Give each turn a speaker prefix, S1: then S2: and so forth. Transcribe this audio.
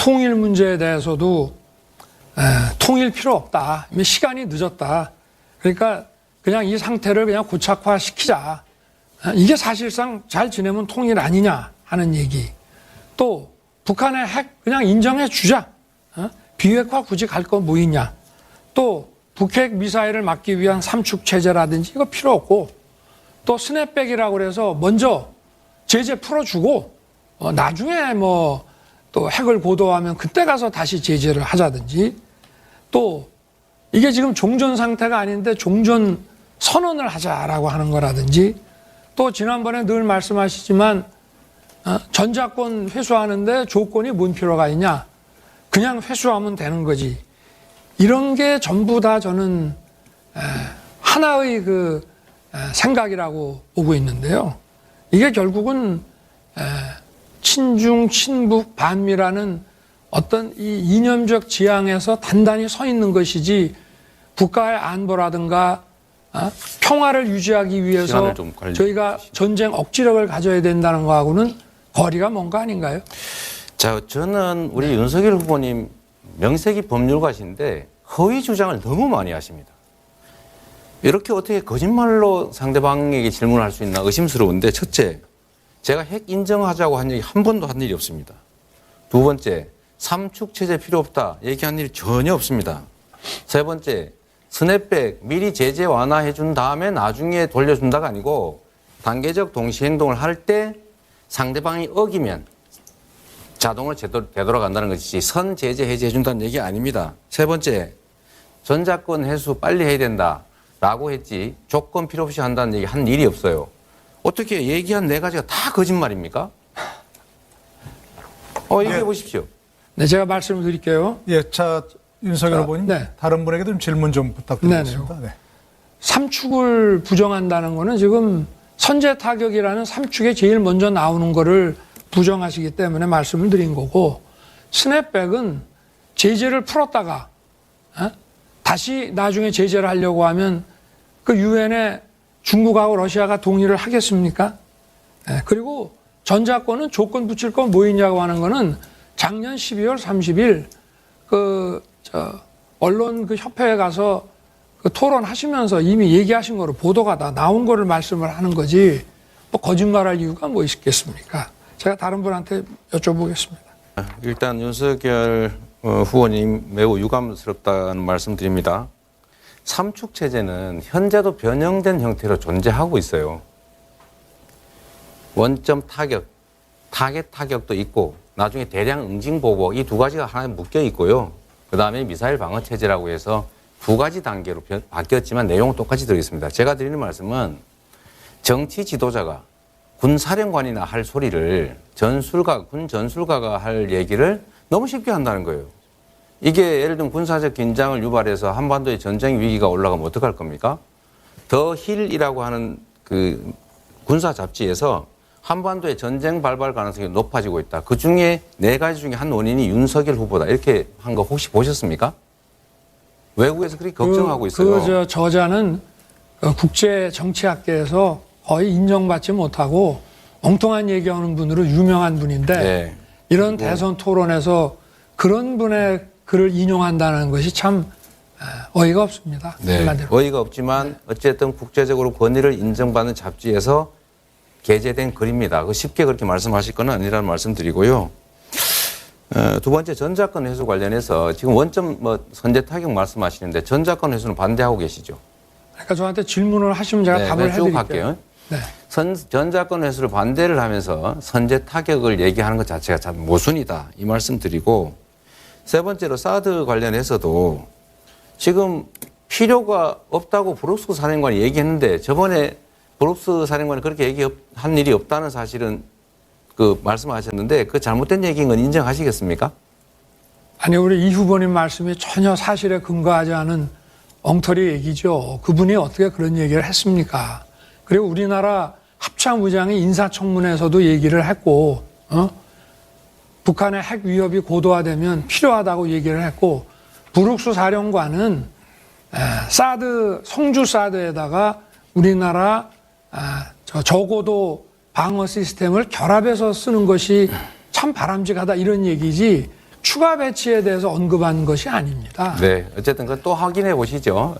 S1: 통일 문제에 대해서도 통일 필요 없다. 이미 시간이 늦었다. 그러니까 그냥 이 상태를 그냥 고착화시키자. 이게 사실상 잘 지내면 통일 아니냐 하는 얘기. 또 북한의 핵 그냥 인정해 주자. 비핵화 굳이 갈 거 뭐 있냐. 또 북핵 미사일을 막기 위한 삼축 체제라든지 이거 필요 없고, 또 스냅백이라고 그래서 먼저 제재 풀어주고 나중에 뭐 또 핵을 고도화하면 그때 가서 다시 제재를 하자든지, 또 이게 지금 종전 상태가 아닌데 종전 선언을 하자라고 하는 거라든지, 또 지난번에 늘 말씀하시지만 전자권 회수하는데 조건이 뭔 필요가 있냐. 그냥 회수하면 되는 거지. 이런 게 전부 다 저는 하나의 그 생각이라고 보고 있는데요. 이게 결국은 친중, 친북, 반미라는 어떤 이 이념적 지향에서 단단히 서 있는 것이지, 국가의 안보라든가 평화를 유지하기 위해서 저희가 전쟁 억지력을 가져야 된다는 거하고는 거리가 먼 거 아닌가요?
S2: 자, 저는 우리 윤석열 후보님 명색이 법률가신데 허위 주장을 너무 많이 하십니다. 이렇게 어떻게 거짓말로 상대방에게 질문할 수 있나 의심스러운데, 첫째, 제가 핵 인정하자고 한 얘기 한 번도 한 일이 없습니다. 두 번째, 삼축 체제 필요 없다 얘기한 일이 전혀 없습니다. 세 번째, 스냅백 미리 제재 완화해 준 다음에 나중에 돌려준다가 아니고 단계적 동시행동을 할 때 상대방이 어기면 자동으로 되돌아간다는 것이지 선 제재 해제해 준다는 얘기 아닙니다. 세 번째, 전자권 회수 빨리 해야 된다라고 했지 조건 필요 없이 한다는 얘기 한 일이 없어요. 어떻게 얘기한 네 가지가 다 거짓말입니까? 얘기해 보십시오.
S1: 네, 제가 말씀을 드릴게요.
S3: 예, 자, 윤석열 후보님,
S1: 네.
S3: 다른 분에게도 좀 질문 좀 부탁드리겠습니다. 네.
S1: 삼축을 부정한다는 거는 지금 선제 타격이라는 삼축에 제일 먼저 나오는 거를 부정하시기 때문에 말씀을 드린 거고, 스냅백은 제재를 풀었다가 다시 나중에 제재를 하려고 하면 그 유엔에 중국하고 러시아가 동의를 하겠습니까? 그리고 전자권은 조건 붙일 건 뭐 있냐고 하는 거는 작년 12월 30일 언론 그 협회에 가서 그 토론하시면서 이미 얘기하신 거로 보도가 다 나온 거를 말씀을 하는 거지, 뭐 거짓말할 이유가 뭐 있겠습니까? 제가 다른 분한테 여쭤보겠습니다.
S2: 일단 윤석열 후보님 매우 유감스럽다는 말씀 드립니다. 삼축 체제는 현재도 변형된 형태로 존재하고 있어요. 원점 타격, 타겟 타격도 있고, 나중에 대량 응징 보복, 이 두 가지가 하나에 묶여 있고요. 그 다음에 미사일 방어 체제라고 해서 두 가지 단계로 바뀌었지만 내용은 똑같이 들어있습니다. 제가 드리는 말씀은 정치 지도자가 군 사령관이나 할 소리를 군 전술가가 할 얘기를 너무 쉽게 한다는 거예요. 이게 예를 들면 군사적 긴장을 유발해서 한반도의 전쟁 위기가 올라가면 어떡할 겁니까? 더 힐이라고 하는 그 군사 잡지에서 한반도의 전쟁 발발 가능성이 높아지고 있다. 그 중에 네 가지 중에 한 원인이 윤석열 후보다. 이렇게 한 거 혹시 보셨습니까? 외국에서 그렇게 걱정하고 있어요.
S1: 저자는 국제 정치학계에서 거의 인정받지 못하고 엉뚱한 얘기하는 분으로 유명한 분인데, 네. 이런 대선 토론에서 그런 분의 글을 인용한다는 것이 참 어이가 없습니다.
S2: 네. 어이가 없지만 어쨌든 국제적으로 권위를 인정받는 잡지에서 게재된 글입니다. 쉽게 그렇게 말씀하실 건 아니라는 말씀 드리고요. 두 번째, 전자권 회수 관련해서 지금 원점 선제 타격 말씀하시는데 전자권 회수는 반대하고 계시죠?
S1: 그러니까 저한테 질문을 하시면 제가 답을 해드릴게요.
S2: 할게요.
S1: 네.
S2: 전자권 회수를 반대를 하면서 선제 타격을 얘기하는 것 자체가 참 모순이다. 이 말씀 드리고, 세 번째로 사드 관련해서도 지금 필요가 없다고 브룩스 사령관이 얘기했는데, 저번에 브룩스 사령관이 그렇게 얘기한 일이 없다는 사실은 말씀하셨는데, 그 잘못된 얘기인 건 인정하시겠습니까?
S1: 아니, 우리 이 후보님 말씀이 전혀 사실에 근거하지 않은 엉터리 얘기죠. 그분이 어떻게 그런 얘기를 했습니까? 그리고 우리나라 합참의장이 인사청문회에서도 얘기를 했고, 북한의 핵 위협이 고도화되면 필요하다고 얘기를 했고, 브룩스 사령관은 성주 사드에다가 우리나라 저고도 방어 시스템을 결합해서 쓰는 것이 참 바람직하다, 이런 얘기지, 추가 배치에 대해서 언급한 것이 아닙니다.
S2: 네, 어쨌든 그건 또 확인해 보시죠.